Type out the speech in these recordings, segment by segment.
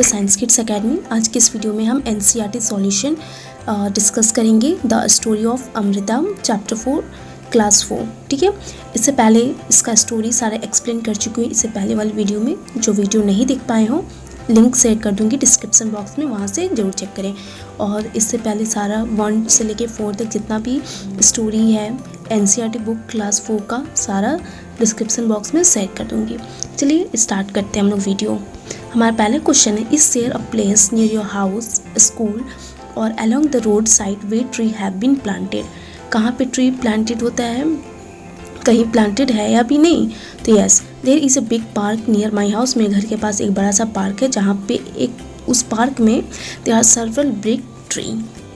Science kids academy. आज के इस वीडियो में हम एनसीईआरटी सॉल्यूशन डिस्कस करेंगे। The story of Amrita chapter 4 class 4। ठीक है, इससे पहले इसका स्टोरी सारा एक्सप्लेन कर चुकी हूँ इससे पहले वाली वीडियो में। जो वीडियो नहीं देख पाए हो लिंक शेयर कर दूँगी डिस्क्रिप्शन बॉक्स में, वहाँ से ज़रूर चेक करें। और इससे पहले सारा 1 से लेके 4 तक जितना भी स्टोरी है एनसीईआरटी बुक क्लास 4 का सारा डिस्क्रिप्शन बॉक्स में शेयर कर दूँगी। चलिए स्टार्ट करते हैं हम लोग वीडियो। हमारा पहला क्वेश्चन है, is there a place near your house, school और along the road side way tree have been planted. कहाँ पे ट्री प्लांटेड होता है, कहीं प्लांटेड है या भी नहीं। तो yes, there is a big park near my house. मेरे घर के पास एक बड़ा सा पार्क है जहाँ पे उस पार्क में there are several big tree.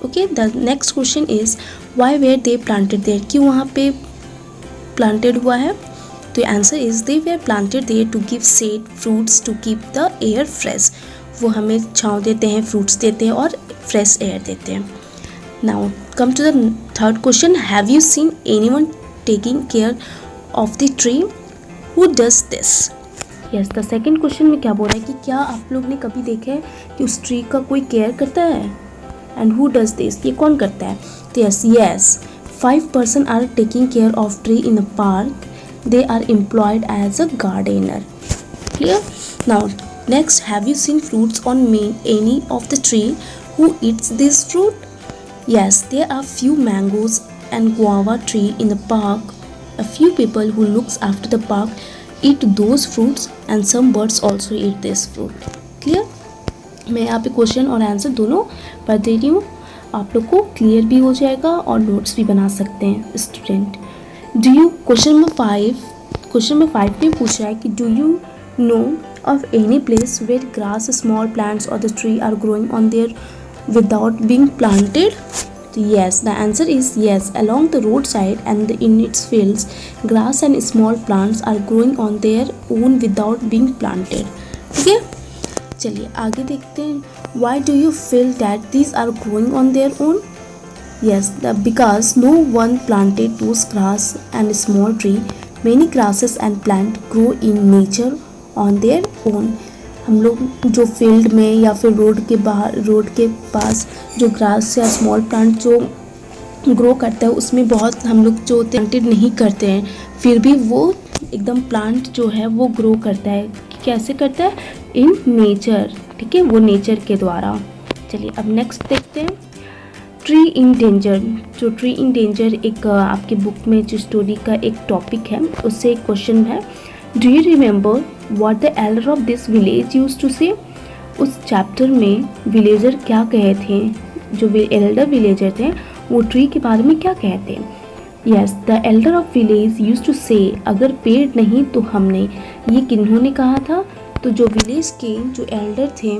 Okay, the next question is why were they planted there. क्यों वहाँ पे प्लांटेड हुआ है। तो answer is they were planted there to give shade, fruits to keep the air fresh. वो हमें छाँव देते हैं, फ्रूट्स देते हैं और फ्रेश एयर देते हैं। Now come to the third question, have you seen anyone taking care of the tree, who does this. Yes, the second question में क्या बोल रहा है कि क्या आप लोग ने कभी देखा है कि उस ट्री का कोई केयर करता है, एंड हु डज दिस, ये कौन करता है। तो yes 5 person are taking care of tree in a park. They are employed as a gardener. Clear? Now next, have you seen fruits on any of the tree? Who eats this fruit? Yes, there are few mangoes and guava tree in the park. A few people who looks after the park eat those fruits and some birds also eat this fruit. Clear? मैं यहाँ पे question और answer दोनों पढ़ दे रही हूँ, आप लोग को क्लियर भी हो जाएगा और नोट्स भी बना सकते हैं student. Do you question number 5 में पूछ रहा है कि do you know of any place where grass, small plants और the tree are growing on there without being planted. तो yes, the answer is yes, along the road side and in its fields grass and small plants are growing on their own without being planted. ठीक है, चलिए आगे देखते हैं। Why do you feel that these are growing on their own? Yes, because no one planted those grass and small tree. Many grasses and plant grow in nature on their own. हम लोग जो field में या फिर road के पास जो grass या small plant जो ग्रो करता है उसमें बहुत हम लोग जो प्लांटेड नहीं करते हैं, फिर भी वो एकदम प्लांट जो है वो ग्रो करता है। कैसे करता है, इन नेचर। ठीक है, वो नेचर के द्वारा। चलिए अब नेक्स्ट देखते हैं, ट्री इन डेंजर। जो ट्री इन डेंजर एक आपकी बुक में जो स्टोरी का एक टॉपिक है, उससे एक क्वेश्चन है, do you remember what the elder of this village used to say. उस चैप्टर में विलेजर क्या कहे थे, जो एल्डर विलेजर थे वो ट्री के बारे में क्या कहते हैं। Yes, the elder of village used to say, अगर पेड़ नहीं तो हम नहीं। ये किन्होंने कहा था, तो जो विलेज के जो एल्डर थे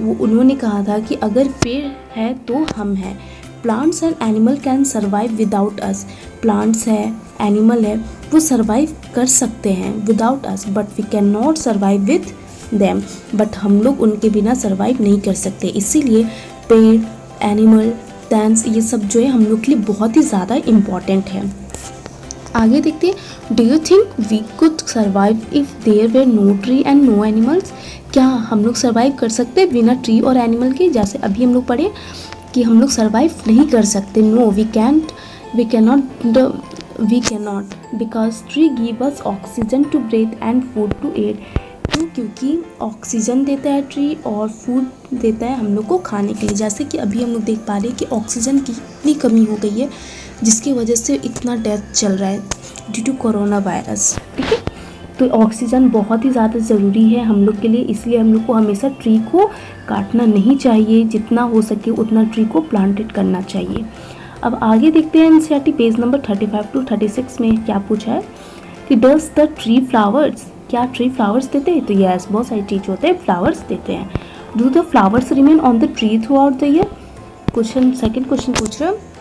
वो उन्होंने कहा था कि अगर पेड़ है तो हम हैं। Plants and animal can survive without us. Plants है, एनिमल है, वो सर्वाइव कर सकते हैं without us, but we can not survive with them. But हम लोग उनके बिना सर्वाइव नहीं कर सकते। इसीलिए पेड़, एनिमल, प्लांट्स ये सब जो है हम लोग के लिए बहुत ही ज़्यादा इम्पॉर्टेंट है। आगे देखते हैं, do you think we could survive if there were no tree and no animals. क्या हम लोग सर्वाइव कर सकते हैं बिना ट्री और एनिमल के। जैसे अभी हम लोग पढ़े कि हम लोग सर्वाइव नहीं कर सकते। No, we cannot because tree give us oxygen to breathe and food to eat. क्योंकि ऑक्सीजन देता है ट्री और फूड देता है हम लोग को खाने के लिए। जैसे कि अभी हम लोग देख पा रहे हैं कि ऑक्सीजन की इतनी कमी हो गई है जिसकी वजह से इतना डेथ चल रहा है ड्यू टू कोरोना वायरस। ठीक है, तो ऑक्सीजन बहुत ही ज़्यादा ज़रूरी है हम लोग के लिए, इसलिए हम लोग को हमेशा ट्री को काटना नहीं चाहिए, जितना हो सके उतना ट्री को प्लांटेड करना चाहिए। अब आगे देखते हैं एनसीईआरटी पेज नंबर 35 to 36 में क्या पूछा है कि डज द ट्री फ्लावर्स, क्या ट्री फ्लावर्स देते हैं। तो यस, बहुत सारी चीज़ होते हैं, फ्लावर्स देते हैं। Do the flowers remain on the tree through out the year. Second question पूछ रहा है,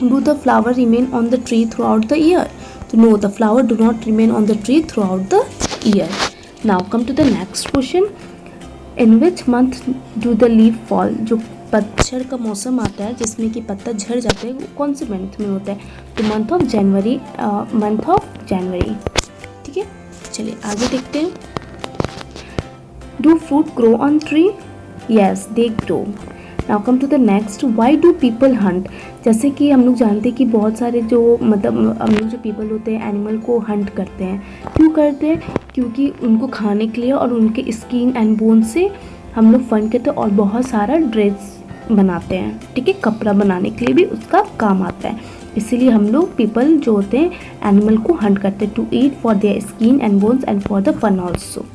do the flower remain on the tree throughout the year? So no, the flower do not remain on the tree throughout the year. Now come to the next question, in which month do the leaf fall? जो पतझड़ का मौसम आता है जिसमें कि पत्ता झड़ जाता है, वो कौन से मंथ में होता है। तो मंथ ऑफ जनवरी। ठीक है, चलिए आगे देखते हैं। Do fruit grow on tree. Yes they grow. Now come to the next, why do people hunt. जैसे कि हम लोग जानते हैं कि बहुत सारे जो मतलब हम लोग जो पीपल होते हैं एनिमल को हंट करते हैं। क्यों करते हैं? क्योंकि उनको खाने के लिए और उनके स्किन एंड बोन से हम लोग फन करते हैं और बहुत सारा ड्रेस बनाते हैं, ठीक है, कपड़ा बनाने के लिए भी उसका काम आता है। इसीलिए हम लोग पीपल जो होते हैं एनिमल को हंट करते हैं to eat for their skin and bones and for the fun also.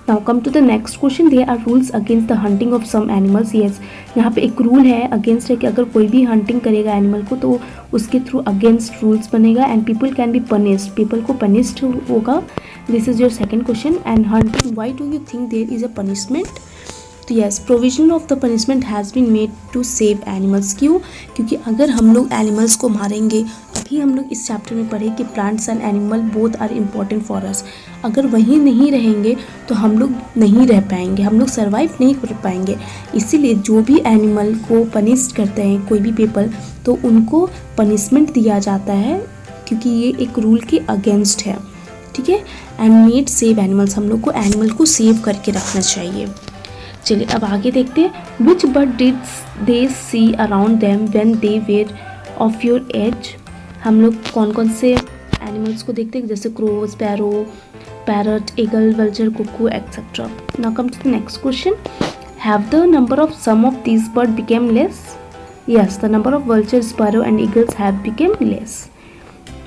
Now come to the next question, there are rules against the hunting of some animals. Yes, यहाँ पे एक rule है, against है कि अगर कोई भी हंटिंग करेगा एनिमल को तो उसके थ्रू अगेंस्ट रूल्स बनेगा and people can be punished, people को पनिश्ड होगा। This is your second question. And hunting, why do you think there is a punishment? तो yes, provision of the punishment has been made to save animals. क्यों? क्योंकि अगर हम लोग animals को मारेंगे, अभी हम लोग इस चैप्टर में पढ़े कि plants and animal both are important for us. अगर वहीं नहीं रहेंगे तो हम लोग नहीं रह पाएंगे, हम लोग सर्वाइव नहीं कर पाएंगे। इसीलिए जो भी एनिमल को पनिश करते हैं कोई भी पीपल, तो उनको पनिशमेंट दिया जाता है क्योंकि ये एक रूल के अगेंस्ट है, ठीक है। एंड मेड सेव एनिमल्स, हम लोग को एनिमल को सेव करके रखना चाहिए। चलिए अब आगे देखते हैं। Which bird did they see around them when they were of your age. हम लोग कौन कौन से एनिमल्स को देखते हैं, जैसे crow, sparrow, parrot, eagle, vulture, cuckoo etcetera. Now come to the next question, have the number of some of these bird became less. Yes, the number of vulture, sparrow and eagles have become less.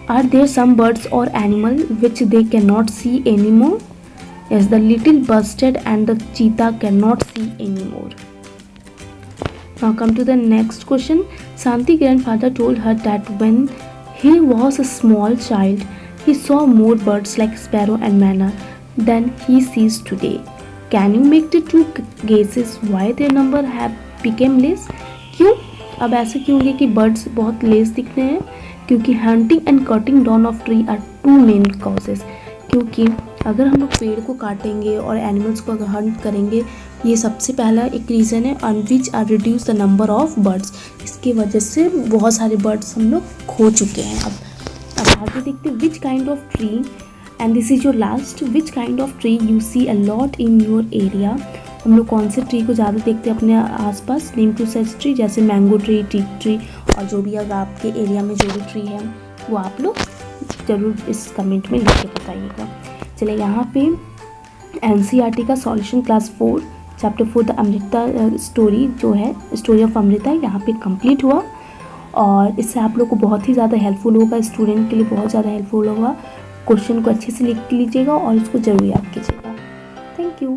Are there some birds और animal which they can not see any more. Yes, the little bustard and the cheetah cannot see anymore. Now come to the next question. Shanti grandfather told her that when he was a small child, he saw more birds like sparrow and manna than he sees today. Can you make the two guesses why their number have become less? क्यों? अब ऐसे क्यों होंगे कि birds बहुत less दिखते हैं? क्योंकि hunting and cutting down of tree are two main causes. क्योंकि अगर हम लोग पेड़ को काटेंगे और एनिमल्स को अगर हंट करेंगे, ये सबसे पहला एक रीज़न है, on which are reduce the number of birds. इसकी वजह से बहुत सारे बर्ड्स हम लोग खो चुके हैं। अब आगे देखते हैं, which kind of tree, and this is your last, which kind of tree you see a lot in your area. हम लोग कौन से ट्री को ज़्यादा देखते हैं अपने आसपास? नेम टू सच ट्री, जैसे मैंगो ट्री, टीक ट्री, और जो भी अगर आपके एरिया में जो भी ट्री है वो आप लोग ज़रूर इस कमेंट में लिख के बताइएगा। चलिए यहाँ पे एनसीईआरटी का solution class 4 chapter 4 the Amrita story जो है, स्टोरी ऑफ अमृता, यहाँ पे कंप्लीट हुआ और इससे आप लोग को बहुत ही ज़्यादा हेल्पफुल होगा, स्टूडेंट के लिए बहुत ज़्यादा हेल्पफुल होगा। क्वेश्चन को अच्छे से लिख लीजिएगा और इसको ज़रूर याद कीजिएगा। Thank you.